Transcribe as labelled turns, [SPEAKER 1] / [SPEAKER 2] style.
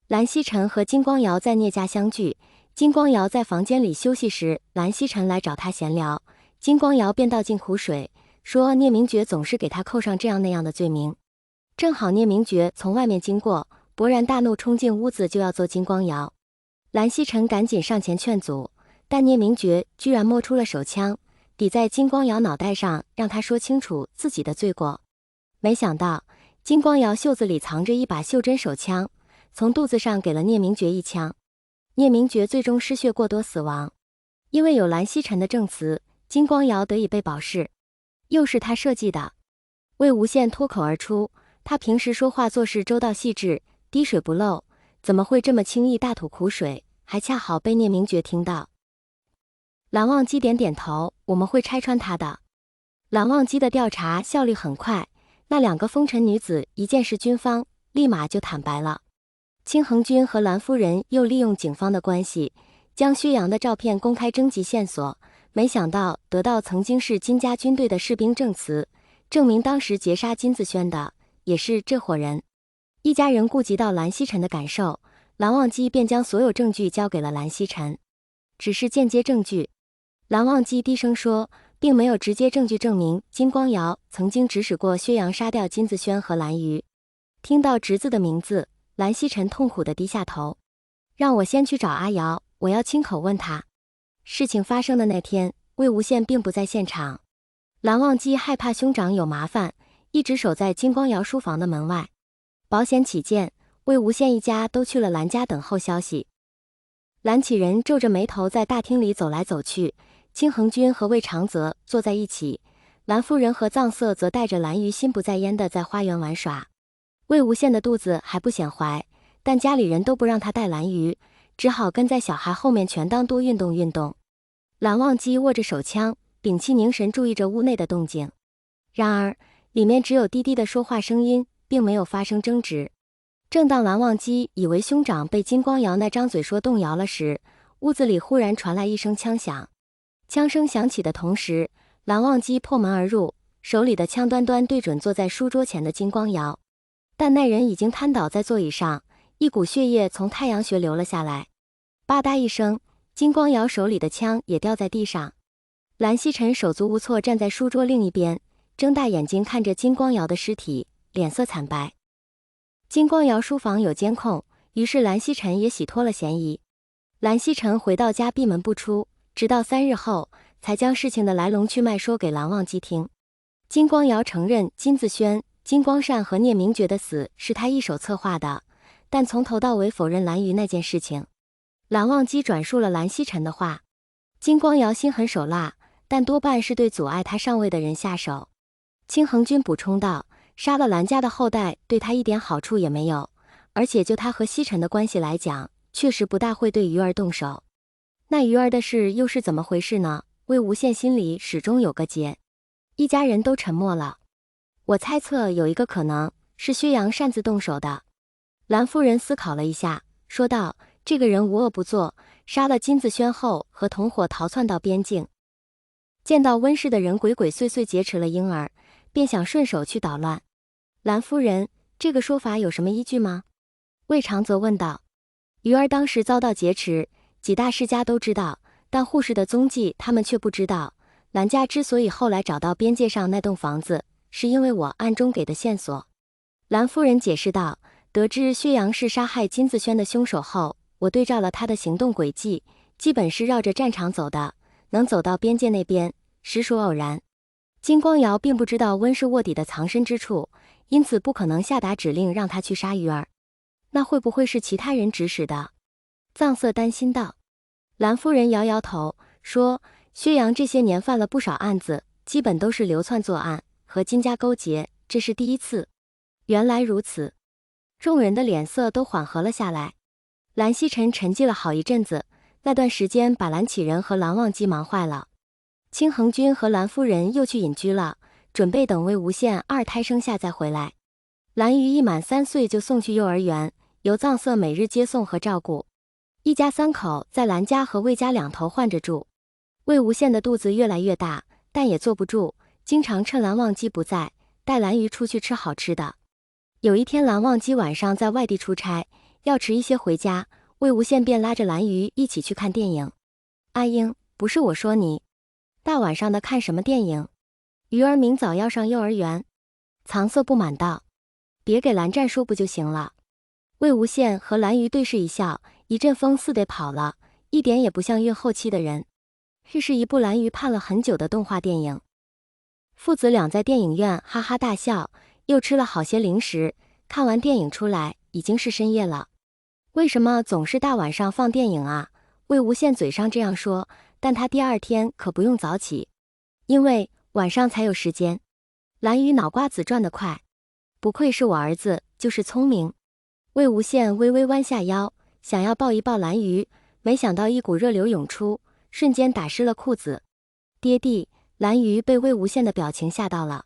[SPEAKER 1] 蓝曦臣和金光瑶在聂家相聚，金光瑶在房间里休息时，蓝曦臣来找他闲聊，金光瑶便倒进苦水，说聂明觉总是给他扣上这样那样的罪名。正好聂明觉从外面经过，勃然大怒，冲进屋子就要揍金光瑶。蓝曦臣赶紧上前劝阻，但聂明觉居然摸出了手枪，抵在金光瑶脑袋上，让他说清楚自己的罪过。没想到金光瑶袖子里藏着一把袖珍手枪，从肚子上给了聂明觉一枪。聂明觉最终失血过多死亡。因为有蓝曦臣的证词，金光瑶得以被保释。又是他设计的。魏无羡脱口而出，他平时说话做事周到细致，滴水不漏，怎么会这么轻易大吐苦水，还恰好被聂明觉听到。蓝忘机点点头，我们会拆穿他的。蓝忘机的调查效率很快，那2个风尘女子一见是军方，立马就坦白了。青恒君和蓝夫人又利用警方的关系，将薛洋的照片公开征集线索，没想到得到曾经是金家军队的士兵证词，证明当时劫杀金子轩的也是这伙人。一家人顾及到蓝曦臣的感受，蓝忘机便将所有证据交给了蓝曦臣。只是间接证据，蓝忘机低声说，并没有直接证据证明金光瑶曾经指使过薛洋杀掉金子轩和蓝鱼。听到侄子的名字，蓝曦臣痛苦地低下头。让我先去找阿瑶，我要亲口问他。事情发生的那天，魏无羡并不在现场。蓝忘机害怕兄长有麻烦，一直守在金光瑶书房的门外。保险起见，魏无羡一家都去了蓝家等候消息。蓝启仁皱着眉头在大厅里走来走去，青恒君和魏长泽坐在一起，蓝夫人和藏色则带着蓝鱼心不在焉地在花园玩耍。魏无羡的肚子还不显怀，但家里人都不让他带蓝鱼，只好跟在小孩后面权当多运动运动。蓝忘机握着手枪，屏气凝神注意着屋内的动静。然而里面只有低低的说话声音，并没有发生争执。正当蓝忘机以为兄长被金光瑶那张嘴说动摇了时，屋子里忽然传来一声枪响。枪声响起的同时，蓝忘机破门而入，手里的枪端端对准坐在书桌前的金光瑶。但那人已经瘫倒在座椅上，一股血液从太阳穴流了下来。吧嗒一声，金光瑶手里的枪也掉在地上。蓝曦臣手足无措站在书桌另一边，睁大眼睛看着金光瑶的尸体，脸色惨白。金光瑶书房有监控，于是蓝曦臣也洗脱了嫌疑。蓝曦臣回到家闭门不出，直到3日后才将事情的来龙去脉说给蓝忘机听。金光瑶承认金子轩、金光善和聂明觉的死是他一手策划的，但从头到尾否认蓝鱼那件事情。蓝忘机转述了蓝曦臣的话，金光瑶心狠手辣，但多半是对阻碍他上位的人下手。青恒君补充道，杀了蓝家的后代对他一点好处也没有，而且就他和曦臣的关系来讲，确实不大会对鱼儿动手。那鱼儿的事又是怎么回事呢？魏无羡心里始终有个结。一家人都沉默了。我猜测有一个可能是薛洋擅自动手的。蓝夫人思考了一下，说道，这个人无恶不作，杀了金子轩后和同伙逃窜到边境，见到温室的人鬼鬼祟祟劫持了婴儿，便想顺手去捣乱。蓝夫人，这个说法有什么依据吗？魏长则问道。鱼儿当时遭到劫持，几大世家都知道，但护士的踪迹他们却不知道。蓝家之所以后来找到边界上那栋房子，是因为我暗中给的线索。蓝夫人解释道，得知薛洋是杀害金子轩的凶手后，我对照了他的行动轨迹，基本是绕着战场走的，能走到边界那边，实属偶然。金光瑶并不知道温室卧底的藏身之处，因此不可能下达指令让他去杀鱼儿。那会不会是其他人指使的？藏色担心道。蓝夫人摇摇头，说，薛洋这些年犯了不少案子，基本都是流窜作案，和金家勾结，这是第一次。原来如此。众人的脸色都缓和了下来。蓝曦臣沉寂了好一阵子，那段时间把蓝启仁和蓝忘机忙坏了。青恒君和蓝夫人又去隐居了，准备等魏无羡2胎生下再回来。蓝鱼一满3岁就送去幼儿园，由藏色每日接送和照顾。一家3口在蓝家和魏家两头换着住。魏无羡的肚子越来越大，但也坐不住，经常趁蓝忘机不在，带蓝鱼出去吃好吃的。有一天蓝忘机晚上在外地出差，要迟一些回家，魏无羡便拉着蓝鱼一起去看电影。阿英，不是我说你，大晚上的看什么电影？鱼儿明早要上幼儿园。藏色不满道，别给蓝湛说不就行了？魏无羡和蓝鱼对视一笑，一阵风似的跑了，一点也不像越后期的人。这是一部蓝鱼盼了很久的动画电影。父子俩在电影院哈哈大笑，又吃了好些零食。看完电影出来，已经是深夜了。为什么总是大晚上放电影啊？魏无羡嘴上这样说，但他第二天可不用早起，因为晚上才有时间。蓝鱼脑瓜子转得快，不愧是我儿子，就是聪明。魏无羡微微弯下腰，想要抱一抱蓝鱼，没想到一股热流涌出，瞬间打湿了裤子。爹地，蓝鱼被魏无羡的表情吓到了。